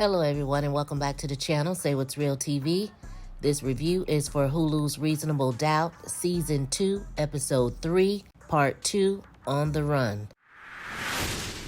Hello everyone and welcome back to the channel, Say What's Real TV. This review is for Hulu's Reasonable Doubt, Season 2, Episode 3, Part 2, On the Run.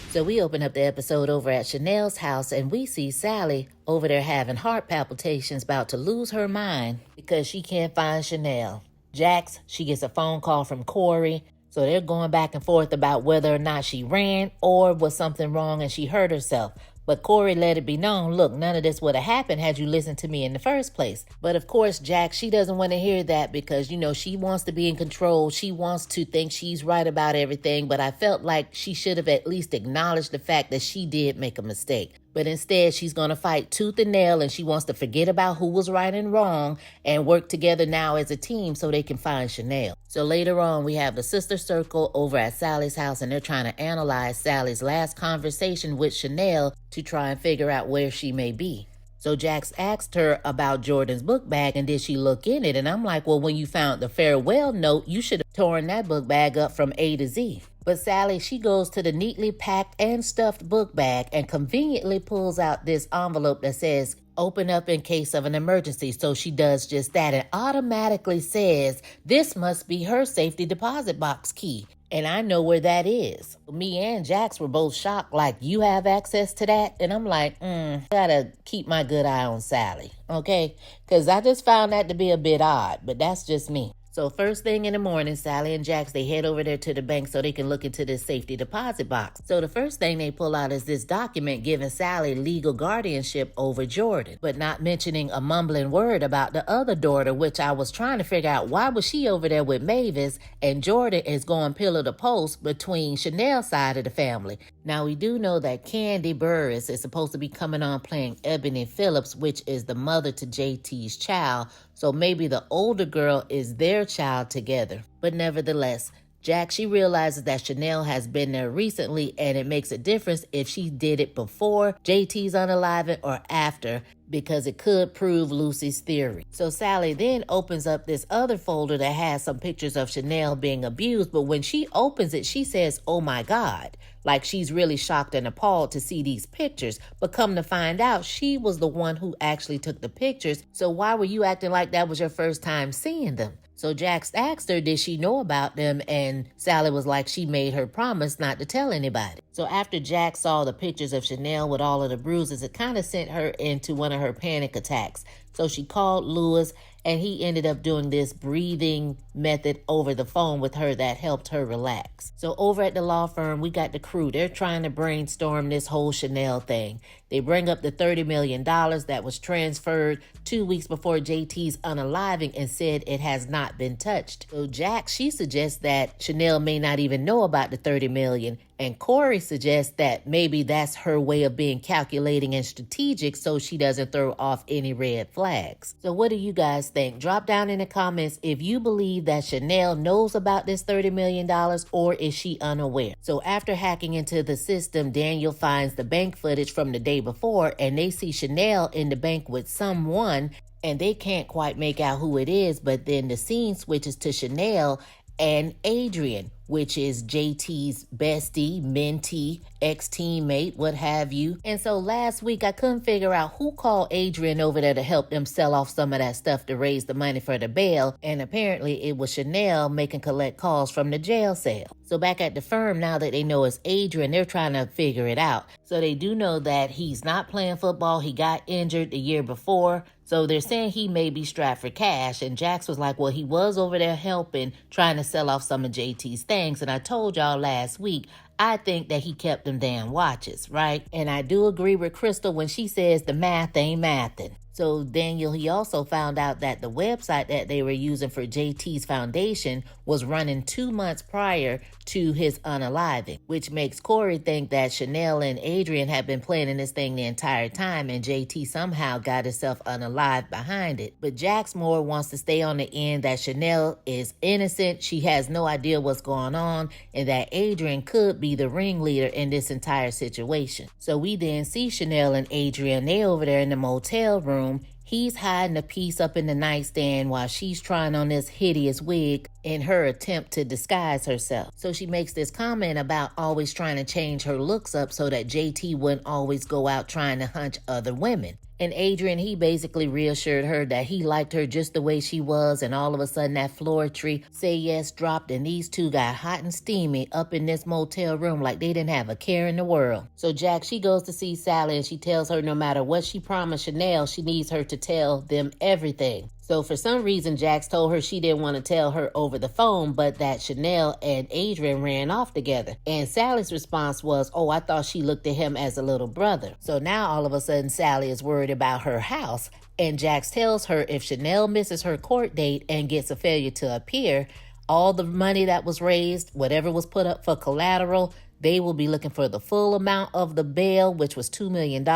So we open up the episode over at Chanel's house and we see Sally over there having heart palpitations, about to lose her mind because she can't find Chanel. Jax, she gets a phone call from Corey. So they're going back and forth about whether or not she ran or was something wrong and she hurt herself. But Corey let it be known, look, none of this would have happened had you listened to me in the first place. But of course, Jax, she doesn't want to hear that because, she wants to be in control. She wants to think she's right about everything. But I felt like she should have at least acknowledged the fact that she did make a mistake. But instead, she's going to fight tooth and nail and she wants to forget about who was right and wrong and work together now as a team so they can find Chanel. So later on, we have the sister circle over at Sally's house and they're trying to analyze Sally's last conversation with Chanel to try and figure out where she may be. So Jax asked her about Jordan's book bag and did she look in it? And I'm like, well, when you found the farewell note, you should have torn that book bag up from A to Z. But Sally, she goes to the neatly packed and stuffed book bag and conveniently pulls out this envelope that says, open up in case of an emergency. So she does just that and automatically says, this must be her safety deposit box key. And I know where that is. Me and Jax were both shocked, like, you have access to that? And I'm like, gotta keep my good eye on Sally, okay? Because I just found that to be a bit odd, but that's just me. So first thing in the morning, Sally and Jax, they head over there to the bank so they can look into this safety deposit box. So the first thing they pull out is this document giving Sally legal guardianship over Jordan, but not mentioning a mumbling word about the other daughter, which I was trying to figure out why was she over there with Mavis and Jordan is going pillar to post between Chanel's side of the family. Now we do know that Candy Burris is supposed to be coming on playing Ebony Phillips, which is the mother to JT's child. So maybe the older girl is their child together. But nevertheless, Jax, she realizes that Chanel has been there recently and it makes a difference if she did it before JT's unaliving or after, because it could prove Lucy's theory. So Sally then opens up this other folder that has some pictures of Chanel being abused, but when she opens it, she says, oh my God, like she's really shocked and appalled to see these pictures. But come to find out, she was the one who actually took the pictures. So why were you acting like that was your first time seeing them? So Jax asked her, did she know about them? And Sally was like, she made her promise not to tell anybody. So after Jax saw the pictures of Chanel with all of the bruises, it kind of sent her into one of her panic attacks. So she called Lewis and he ended up doing this breathing method over the phone with her that helped her relax. So over at the law firm, we got the crew. They're trying to brainstorm this whole Chanel thing. They bring up the $30 million that was transferred 2 weeks before JT's unaliving and said it has not been touched. So Jax, she suggests that Chanel may not even know about the $30 million. And Corey suggests that maybe that's her way of being calculating and strategic so she doesn't throw off any red flags. So what do you guys think? Drop down in the comments if you believe that Chanel knows about this $30 million or is she unaware. So after hacking into the system, Daniel finds the bank footage from the day before and they see Chanel in the bank with someone and they can't quite make out who it is, but then the scene switches to Chanel and Adrian, which is JT's bestie, mentee, ex-teammate, what have you. And so last week, I couldn't figure out who called Adrian over there to help them sell off some of that stuff to raise the money for the bail. And apparently it was Chanel making collect calls from the jail cell. So back at the firm, now that they know it's Adrian, they're trying to figure it out. So they do know that he's not playing football. He got injured the year before. So they're saying he may be strapped for cash. And Jax was like, well, he was over there helping, trying to sell off some of JT's things. And I told y'all last week, I think that he kept them damn watches, right? And I do agree with Crystal when she says the math ain't mathin'. So Daniel, he also found out that the website that they were using for JT's foundation was running 2 months prior to his unaliving, which makes Corey think that Chanel and Adrian have been planning this thing the entire time and JT somehow got himself unalived behind it. But Jax more wants to stay on the end that Chanel is innocent, she has no idea what's going on, and that Adrian could be the ringleader in this entire situation. So we then see Chanel and Adrian, they over there in the motel room He's hiding a piece up in the nightstand while she's trying on this hideous wig in her attempt to disguise herself. So she makes this comment about always trying to change her looks up so that JT wouldn't always go out trying to hunch other women. And Adrian, he basically reassured her that he liked her just the way she was, and all of a sudden that floor tree say yes dropped and these two got hot and steamy up in this motel room like they didn't have a care in the world. So Jack, she goes to see Sally and she tells her no matter what she promised Chanel, she needs her to tell them everything. So for some reason, Jax told her she didn't want to tell her over the phone, but that Chanel and Adrian ran off together. And Sally's response was, oh, I thought she looked at him as a little brother. So now all of a sudden, Sally is worried about her house. And Jax tells her if Chanel misses her court date and gets a failure to appear, all the money that was raised, whatever was put up for collateral, they will be looking for the full amount of the bail, which was $2 million.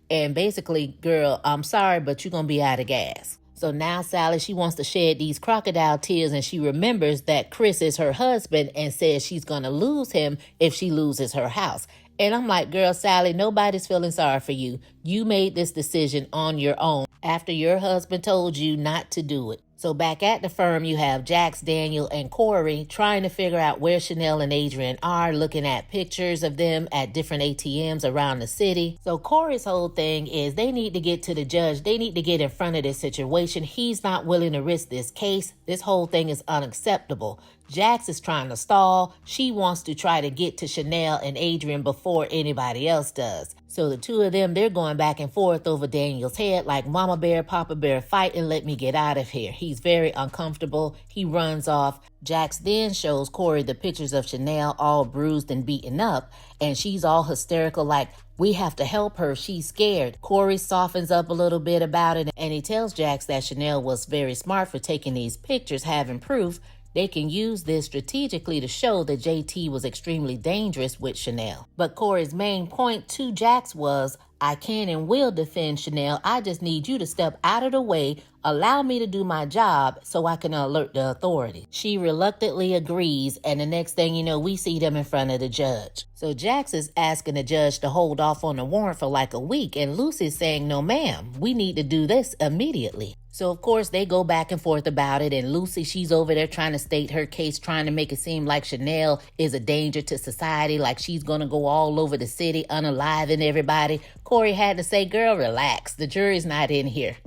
And basically, girl, I'm sorry, but you're going to be out of gas. So now Sally, she wants to shed these crocodile tears, and she remembers that Chris is her husband and says she's going to lose him if she loses her house. And I'm like, girl, Sally, nobody's feeling sorry for you. You made this decision on your own after your husband told you not to do it. So back at the firm, you have Jax, Daniel, and Corey trying to figure out where Chanel and Adrian are, looking at pictures of them at different ATMs around the city. So Corey's whole thing is they need to get to the judge. They need to get in front of this situation. He's not willing to risk this case. This whole thing is unacceptable. Jax is trying to stall. She wants to try to get to Chanel and Adrian before anybody else does. So the two of them, they're going back and forth over Daniel's head like Mama Bear, Papa Bear, fight and let me get out of here. He's very uncomfortable. He runs off. Jax then shows Corey the pictures of Chanel all bruised and beaten up, and she's all hysterical like, we have to help her. She's scared. Corey softens up a little bit about it, and he tells Jax that Chanel was very smart for taking these pictures, having proof they can use this strategically to show that JT was extremely dangerous with Chanel. But Corey's main point to Jax was, I can and will defend Chanel. I just need you to step out of the way, allow me to do my job so I can alert the authority. She reluctantly agrees, and the next thing you know, we see them in front of the judge. So Jax is asking the judge to hold off on the warrant for like a week, and Lucy's saying, no ma'am, we need to do this immediately. So, of course, they go back and forth about it, and Lucy, she's over there trying to state her case, trying to make it seem like Chanel is a danger to society, like she's going to go all over the city, unaliving everybody. Corey had to say, girl, relax. The jury's not in here.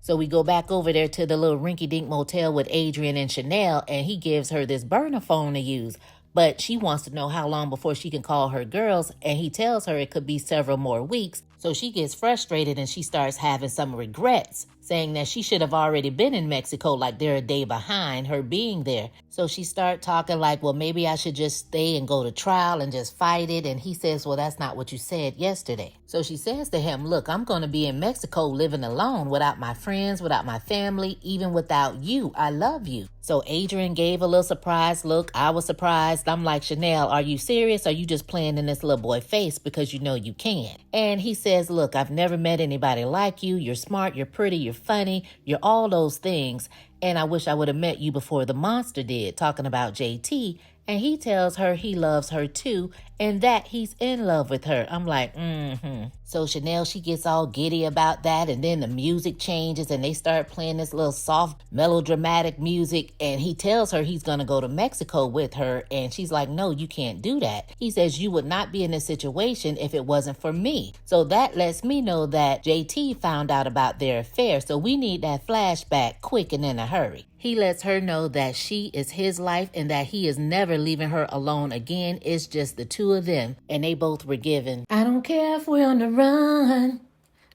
So we go back over there to the little rinky-dink motel with Adrian and Chanel, and he gives her this burner phone to use. But she wants to know how long before she can call her girls, and he tells her it could be several more weeks. So she gets frustrated and she starts having some regrets, saying that she should have already been in Mexico, like they're a day behind her being there. So she starts talking like, well, maybe I should just stay and go to trial and just fight it. And he says, well, that's not what you said yesterday. So she says to him, look, I'm going to be in Mexico living alone without my friends, without my family, even without you. I love you. So Adrian gave a little surprised look. I was surprised. I'm like, Chanel, are you serious? Are you just playing in this little boy face because you know you can? And he says, look, I've never met anybody like you. You're smart, you're pretty, you're funny, you're all those things. And I wish I would have met you before the monster did, talking about JT. And he tells her he loves her too, and that he's in love with her. I'm like, So Chanel, she gets all giddy about that, and then the music changes, and they start playing this little soft, melodramatic music, and he tells her he's going to go to Mexico with her, and she's like, no, you can't do that. He says, you would not be in this situation if it wasn't for me. So that lets me know that JT found out about their affair, so we need that flashback quick and in a hurry. He lets her know that she is his life and that he is never leaving her alone again. It's just the two of them, and they both were given, I don't care if we're on the run,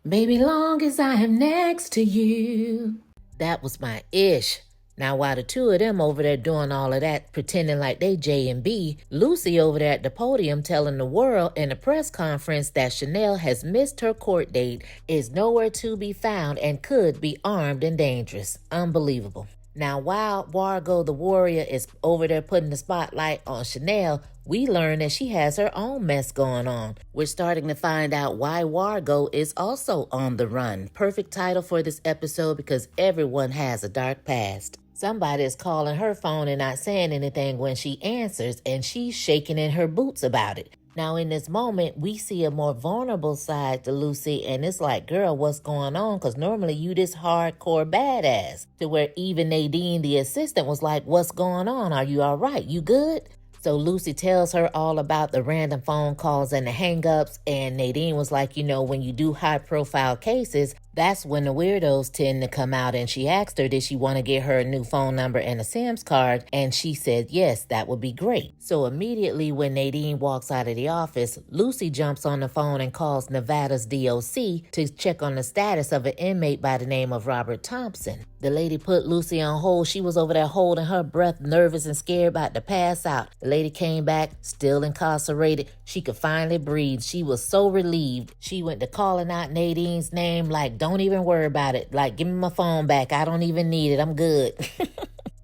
baby, long as I am next to you. That was my ish. Now, while the two of them over there doing all of that, pretending like they J and B, Lucy over there at the podium telling the world in a press conference that Chanel has missed her court date, is nowhere to be found, and could be armed and dangerous. Unbelievable. Now, while Wargo the warrior is over there putting the spotlight on Chanel, we learn that she has her own mess going on. We're starting to find out why Wargo is also on the run. Perfect title for this episode because everyone has a dark past. Somebody is calling her phone and not saying anything when she answers, and she's shaking in her boots about it. Now, in this moment, we see a more vulnerable side to Lucy, and it's like, girl, what's going on? Because normally you this hardcore badass, to where even Nadine, the assistant, was like, what's going on? Are you all right? You good? So Lucy tells her all about the random phone calls and the hang-ups, and Nadine was like, when you do high-profile cases, that's when the weirdos tend to come out. And she asked her, did she want to get her a new phone number and a Sam's card? And she said, yes, that would be great. So immediately when Nadine walks out of the office, Lucy jumps on the phone and calls Nevada's DOC to check on the status of an inmate by the name of Robert Thompson. The lady put Lucy on hold. She was over there holding her breath, nervous and scared, about to pass out. The lady came back, still incarcerated. She could finally breathe. She was so relieved. She went to calling out Nadine's name like, don't even worry about it. Like, give me my phone back. I don't even need it. I'm good.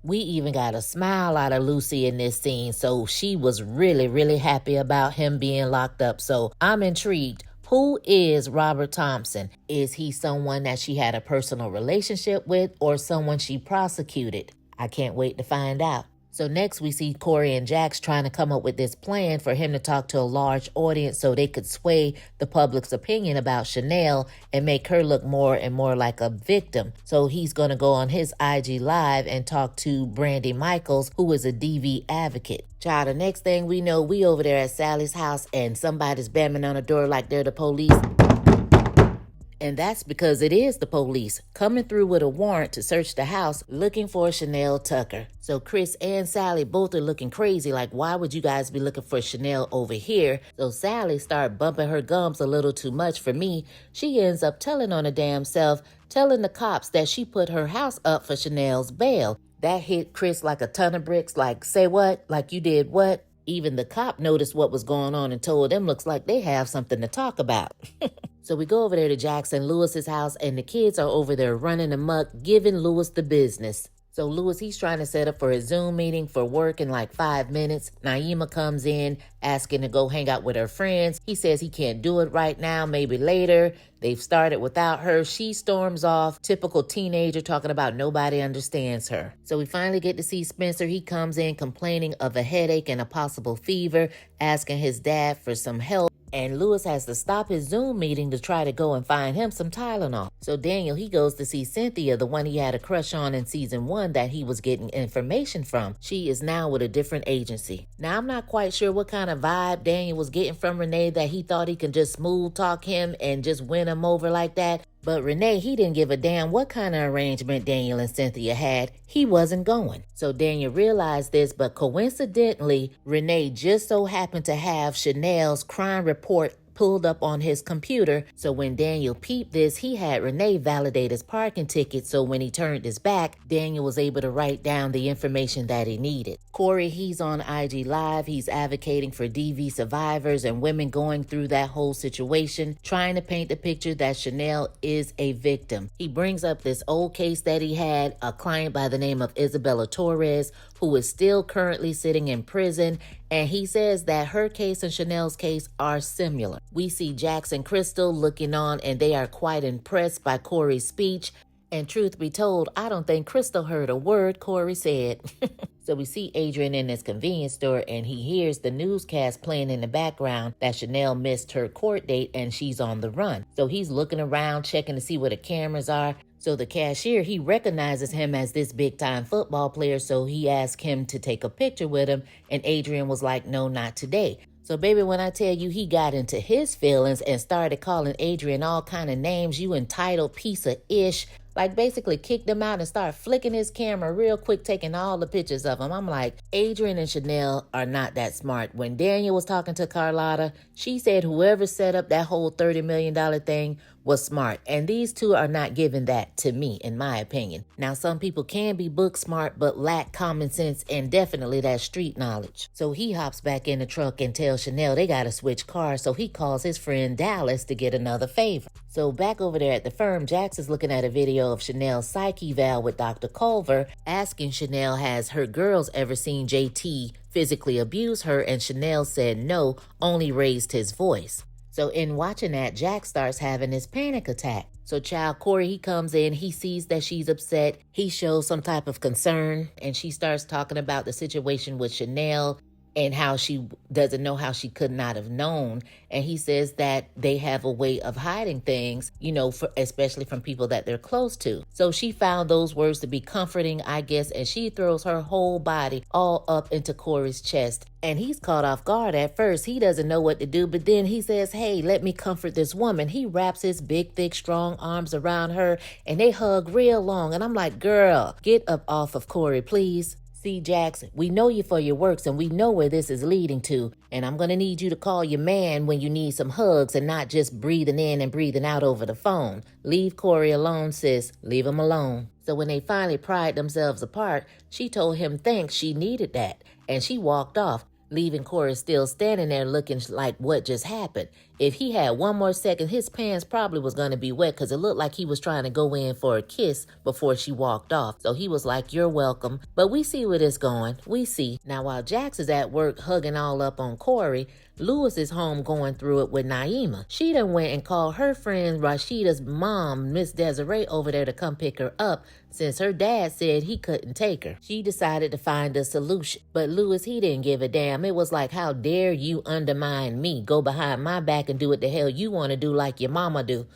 We even got a smile out of Lucy in this scene. So she was really, really happy about him being locked up. So I'm intrigued. Who is Robert Thompson? Is he someone that she had a personal relationship with, or someone she prosecuted? I can't wait to find out. So next we see Corey and Jax trying to come up with this plan for him to talk to a large audience so they could sway the public's opinion about Chanel and make her look more and more like a victim. So he's going to go on his IG Live and talk to Brandy Michaels, who is a DV advocate. Child, the next thing we know, we over there at Sally's house and somebody's banging on the door like they're the police. And that's because it is the police coming through with a warrant to search the house looking for Chanel Tucker. So Chris and Sally both are looking crazy, like, why would you guys be looking for Chanel over here? So Sally started bumping her gums a little too much for me. She ends up telling on her damn self, telling the cops that she put her house up for Chanel's bail. That hit Chris like a ton of bricks, like, say what? Like you did what? Even the cop noticed what was going on and told them looks like they have something to talk about. So we go over there to Jackson Lewis's house, and the kids are over there running amok, giving Lewis the business. So Lewis, he's trying to set up for a Zoom meeting for work in like 5 minutes. Naima comes in asking to go hang out with her friends. He says he can't do it right now, maybe later. They've started without her. She storms off. Typical teenager talking about nobody understands her. So we finally get to see Spencer. He comes in complaining of a headache and a possible fever, asking his dad for some help. And Lewis has to stop his Zoom meeting to try to go and find him some Tylenol. So Daniel, he goes to see Cynthia, the one he had a crush on in season 1 that he was getting information from. She is now with a different agency. Now, I'm not quite sure what kind of vibe Daniel was getting from Renee, that he thought he could just smooth talk him and just win him over like that. But Renee, he didn't give a damn what kind of arrangement Daniel and Cynthia had. He wasn't going. So Daniel realized this, but coincidentally, Renee just so happened to have Chanel's crime report pulled up on his computer. So when Daniel peeped this, he had Renee validate his parking ticket. So when he turned his back, Daniel was able to write down the information that he needed. Corey, he's on IG Live. He's advocating for DV survivors and women going through that whole situation, trying to paint the picture that Chanel is a victim. He brings up this old case that he had, a client by the name of Isabella Torres, who is still currently sitting in prison. And he says that her case and Chanel's case are similar. We see Jax and Crystal looking on, and they are quite impressed by Corey's speech. And truth be told, I don't think Crystal heard a word Corey said. So we see Adrian in his convenience store, and he hears the newscast playing in the background that Chanel missed her court date and she's on the run. So he's looking around, checking to see where the cameras are. So the cashier, he recognizes him as this big-time football player, so he asked him to take a picture with him, and Adrian was like, no, not today. So baby, when I tell you he got into his feelings and started calling Adrian all kind of names, you entitled piece of ish, like basically kicked him out and started flicking his camera real quick, taking all the pictures of him. I'm like, Adrian and Chanel are not that smart. When Daniel was talking to Carlotta, she said whoever set up that whole $30 million thing was smart. And these two are not giving that to me, in my opinion. Now, some people can be book smart, but lack common sense and definitely that street knowledge. So he hops back in the truck and tells Chanel they got to switch cars. So he calls his friend Dallas to get another favor. So back over there at the firm, Jax is looking at a video of Chanel's psych eval with Dr. Culver, asking Chanel, has her girls ever seen JT physically abuse her? And Chanel said no, only raised his voice. So in watching that, Jack starts having his panic attack. So child Corey, he comes in, he sees that she's upset. He shows some type of concern, and she starts talking about the situation with Chanel. and how she doesn't know how she could not have known. And he says that they have a way of hiding things, especially from people that they're close to. So she found those words to be comforting, I guess, and she throws her whole body all up into Corey's chest. And he's caught off guard at first. He doesn't know what to do, but then he says, hey, let me comfort this woman. He wraps his big, thick, strong arms around her, and they hug real long. And I'm like, girl, get up off of Corey, please. See, Jax, we know you for your works, and we know where this is leading to. And I'm going to need you to call your man when you need some hugs and not just breathing in and breathing out over the phone. Leave Corey alone, sis. Leave him alone. So when they finally pried themselves apart, she told him thanks, she needed that. And she walked off, leaving Corey still standing there looking like what just happened. If he had one more second, his pants probably was going to be wet because it looked like he was trying to go in for a kiss before she walked off. So he was like, you're welcome. But we see where it's going. We see. Now, while Jax is at work hugging all up on Corey, Lewis is home going through it with Naima. She done went and called her friend Rashida's mom, Miss Desiree, over there to come pick her up since her dad said he couldn't take her. She decided to find a solution. But Lewis, he didn't give a damn. It was like, how dare you undermine me, go behind my back and do what the hell you want to do like your mama do.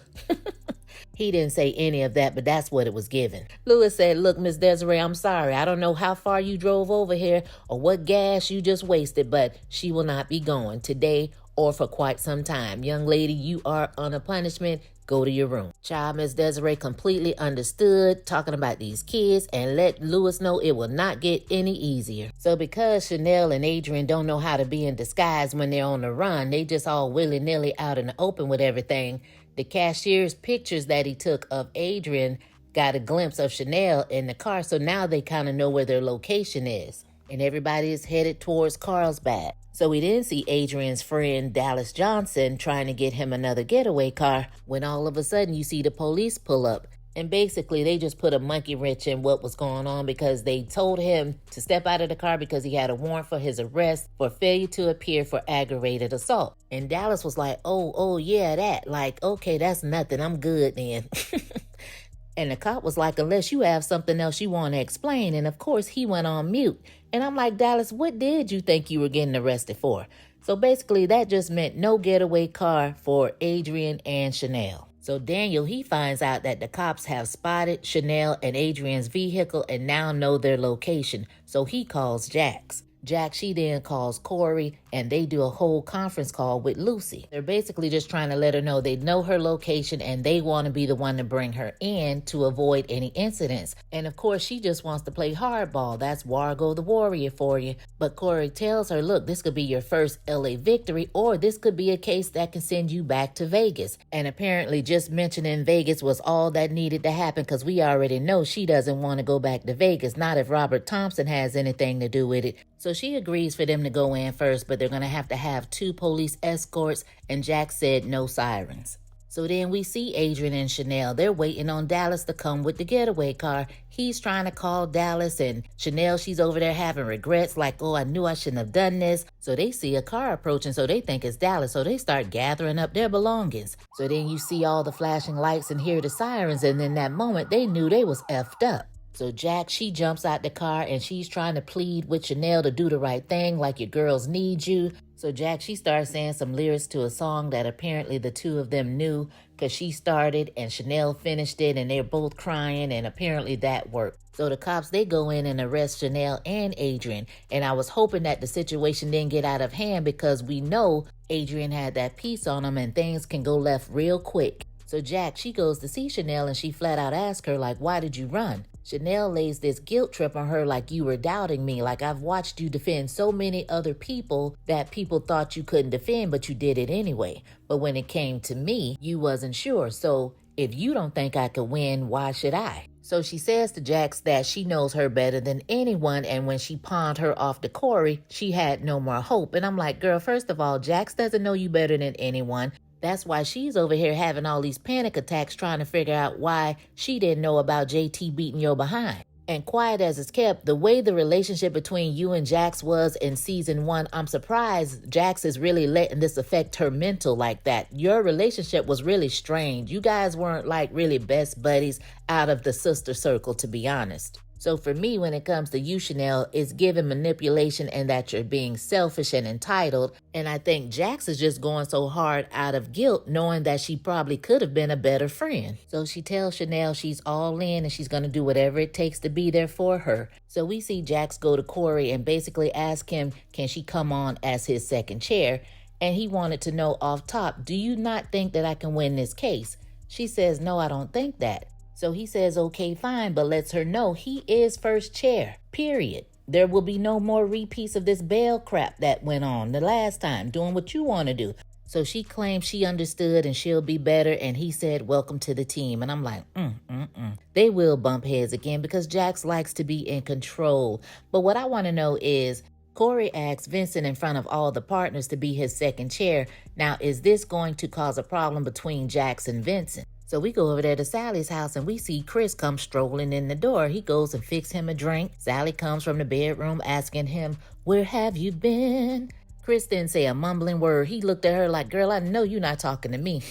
He didn't say any of that, but that's what it was given. Lewis said, look, Miss Desiree, I'm sorry. I don't know how far you drove over here or what gas you just wasted, but she will not be going today or for quite some time. Young lady, you are on a punishment. Go to your room. Child, Miss Desiree completely understood, talking about these kids, and let Lewis know it will not get any easier. So because Chanel and Adrian don't know how to be in disguise when they're on the run, they just all willy-nilly out in the open with everything. The cashier's pictures that he took of Adrian got a glimpse of Chanel in the car, so now they kind of know where their location is. And everybody is headed towards Carlsbad. So we didn't see Adrian's friend Dallas Johnson trying to get him another getaway car when all of a sudden you see the police pull up. And basically they just put a monkey wrench in what was going on because they told him to step out of the car because he had a warrant for his arrest for failure to appear for aggravated assault. And Dallas was like, oh yeah, that. Like, okay, that's nothing. I'm good then. And the cop was like, unless you have something else you want to explain. And of course, he went on mute. And I'm like, Dallas, what did you think you were getting arrested for? So basically, that just meant no getaway car for Adrian and Chanel. So Daniel, he finds out that the cops have spotted Chanel and Adrian's vehicle and now know their location. So he calls Jax. Jax, she then calls Corey, and they do a whole conference call with Lucy. They're basically just trying to let her know they know her location and they want to be the one to bring her in to avoid any incidents. And of course, she just wants to play hardball. That's Wargo the warrior for you. But Corey tells her, look, this could be your first LA victory, or this could be a case that can send you back to Vegas. And apparently just mentioning Vegas was all that needed to happen because we already know she doesn't want to go back to Vegas, not if Robert Thompson has anything to do with it. So she agrees for them to go in first, but they're going to have 2 police escorts, and Jack said no sirens. So then we see Adrian and Chanel. They're waiting on Dallas to come with the getaway car. He's trying to call Dallas, and Chanel, she's over there having regrets like, oh, I knew I shouldn't have done this. So they see a car approaching, so they think it's Dallas. So they start gathering up their belongings. So then you see all the flashing lights and hear the sirens, and in that moment, they knew they was effed up. So Jack, she jumps out the car and she's trying to plead with Chanel to do the right thing, like your girls need you. So Jack, she starts saying some lyrics to a song that apparently the 2 of them knew because she started and Chanel finished it and they're both crying, and apparently that worked. So the cops, they go in and arrest Chanel and Adrian. And I was hoping that the situation didn't get out of hand because we know Adrian had that piece on him and things can go left real quick. So Jack, she goes to see Chanel and she flat out asks her, like, why did you run? Chanel lays this guilt trip on her like, you were doubting me. Like, I've watched you defend so many other people that people thought you couldn't defend, but you did it anyway. But when it came to me, you wasn't sure. So if you don't think I could win, why should I? So she says to Jax that she knows her better than anyone, and when she pawned her off to Corey, she had no more hope. And I'm like, girl, first of all, Jax doesn't know you better than anyone. That's why she's over here having all these panic attacks trying to figure out why she didn't know about JT beating your behind. And quiet as it's kept, the way the relationship between you and Jax was in season 1, I'm surprised Jax is really letting this affect her mental like that. Your relationship was really strange. You guys weren't like really best buddies out of the sister circle, to be honest. So for me, when it comes to you, Chanel, it's giving manipulation and that you're being selfish and entitled. And I think Jax is just going so hard out of guilt, knowing that she probably could have been a better friend. So she tells Chanel she's all in and she's going to do whatever it takes to be there for her. So we see Jax go to Corey and basically ask him, can she come on as his second chair? And he wanted to know off top, do you not think that I can win this case? She says, no, I don't think that. So he says, okay, fine, but lets her know he is first chair, period. There will be no more repeats of this bail crap that went on the last time, doing what you want to do. So she claims she understood and she'll be better. And he said, welcome to the team. And I'm like, They will bump heads again because Jax likes to be in control. But what I want to know is, Corey asks Vincent in front of all the partners to be his second chair. Now, is this going to cause a problem between Jax and Vincent? So we go over there to Sally's house and we see Chris come strolling in the door. He goes and fixes him a drink. Sally comes from the bedroom asking him, where have you been? Chris didn't say a mumbling word. He looked at her like, girl, I know you're not talking to me.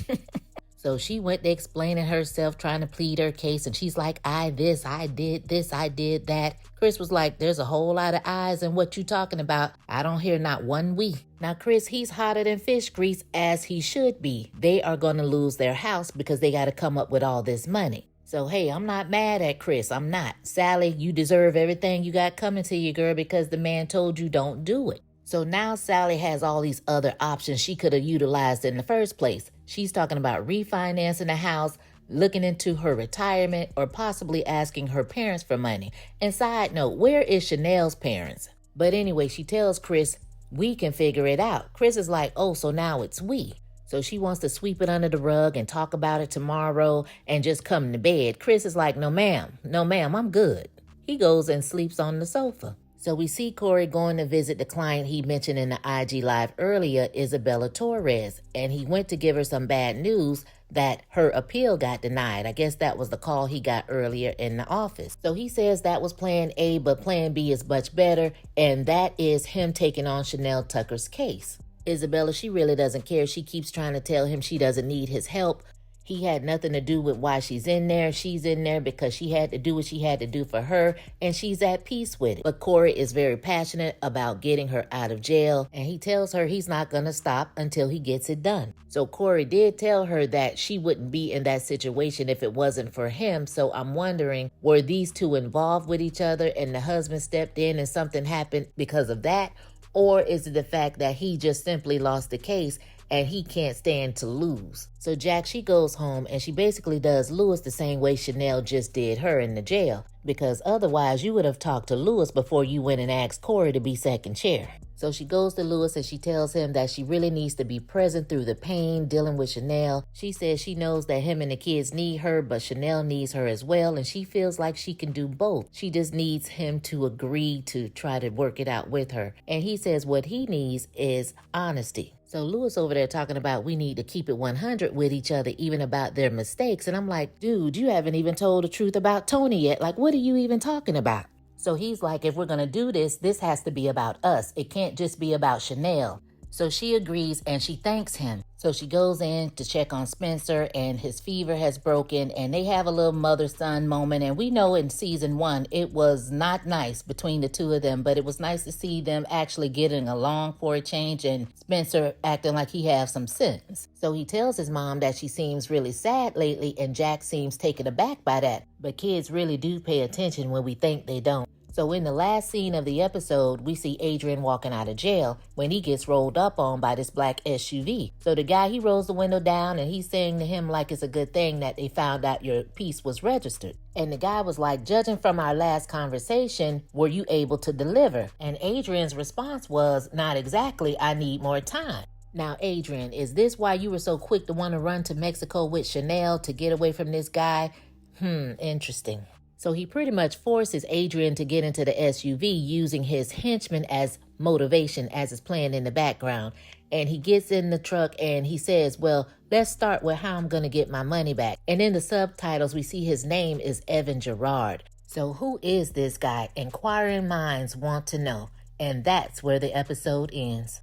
So she went to explaining herself, trying to plead her case. And she's like, I did that. Chris was like, there's a whole lot of I's in what you talking about. I don't hear not one we. Now, Chris, he's hotter than fish grease, as he should be. They are going to lose their house because they got to come up with all this money. So, hey, I'm not mad at Chris. I'm not. Sally, you deserve everything you got coming to you, girl, because the man told you don't do it. So now Sally has all these other options she could have utilized in the first place. She's talking about refinancing the house, looking into her retirement, or possibly asking her parents for money. And side note, where is Chanel's parents? But anyway, she tells Chris, we can figure it out. Chris is like, oh, so now it's we. So she wants to sweep it under the rug and talk about it tomorrow and just come to bed. Chris is like, no, ma'am, I'm good. He goes and sleeps on the sofa. So we see Corey going to visit the client he mentioned in the IG Live earlier, Isabella Torres, and he went to give her some bad news that her appeal got denied. I guess that was the call he got earlier in the office. So he says that was plan A, but plan B is much better, and that is him taking on Chanel Tucker's case. Isabella, she really doesn't care. She keeps trying to tell him she doesn't need his help. He had nothing to do with why she's in there. She's in there because she had to do what she had to do for her, and she's at peace with it. But Corey is very passionate about getting her out of jail, and he tells her he's not going to stop until he gets it done. So Corey did tell her that she wouldn't be in that situation if it wasn't for him. So I'm wondering, were these two involved with each other and the husband stepped in and something happened because of that? Or is it the fact that he just simply lost the case and he can't stand to lose? So Jack, she goes home and she basically does Lewis the same way Chanel just did her in the jail, because otherwise you would have talked to Lewis before you went and asked Corey to be second chair. So she goes to Lewis and she tells him that she really needs to be present through the pain dealing with Chanel. She says she knows that him and the kids need her, but Chanel needs her as well, and she feels like she can do both. She just needs him to agree to try to work it out with her. And he says what he needs is honesty. So Lewis over there talking about we need to keep it 100 with each other, even about their mistakes. And I'm like, dude, you haven't even told the truth about Tony yet. Like, what are you even talking about? So he's like, if we're going to do this, this has to be about us. It can't just be about Chanel. So she agrees and she thanks him. So she goes in to check on Spencer and his fever has broken and they have a little mother-son moment. And we know in season 1, it was not nice between the two of them, but it was nice to see them actually getting along for a change and Spencer acting like he has some sense. So he tells his mom that she seems really sad lately and Jack seems taken aback by that. But kids really do pay attention when we think they don't. So in the last scene of the episode, we see Adrian walking out of jail when he gets rolled up on by this black SUV. So the guy, he rolls the window down and he's saying to him like it's a good thing that they found out your piece was registered. And the guy was like, judging from our last conversation, were you able to deliver? And Adrian's response was, not exactly, I need more time. Now, Adrian, is this why you were so quick to want to run to Mexico with Chanel to get away from this guy? Interesting. So he pretty much forces Adrian to get into the SUV using his henchman as motivation as it's playing in the background. And he gets in the truck and he says, well, let's start with how I'm going to get my money back. And in the subtitles, we see his name is Evan Gerard. So who is this guy? Inquiring minds want to know. And that's where the episode ends.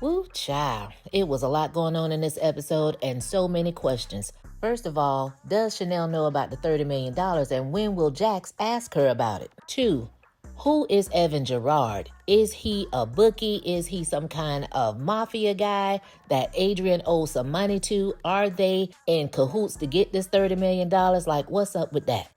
Woo, child. It was a lot going on in this episode and so many questions. First of all, does Chanel know about the $30 million, and when will Jax ask her about it? 2. Who is Evan Gerard? Is he a bookie? Is he some kind of mafia guy that Adrian owes some money to? Are they in cahoots to get this $30 million? Like, what's up with that?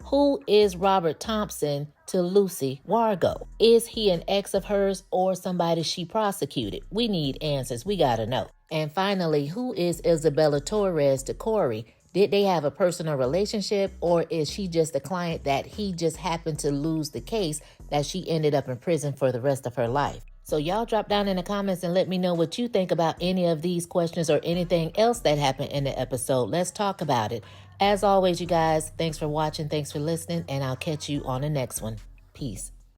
Who is Robert Thompson to Lucy Wargo? Is he an ex of hers or somebody she prosecuted? We need answers. We gotta know. And finally, who is Isabella Torres to Corey? Did they have a personal relationship, or is she just a client that he just happened to lose the case that she ended up in prison for the rest of her life? So y'all drop down in the comments and let me know what you think about any of these questions or anything else that happened in the episode. Let's talk about it. As always, you guys, thanks for watching, thanks for listening, and I'll catch you on the next one. Peace.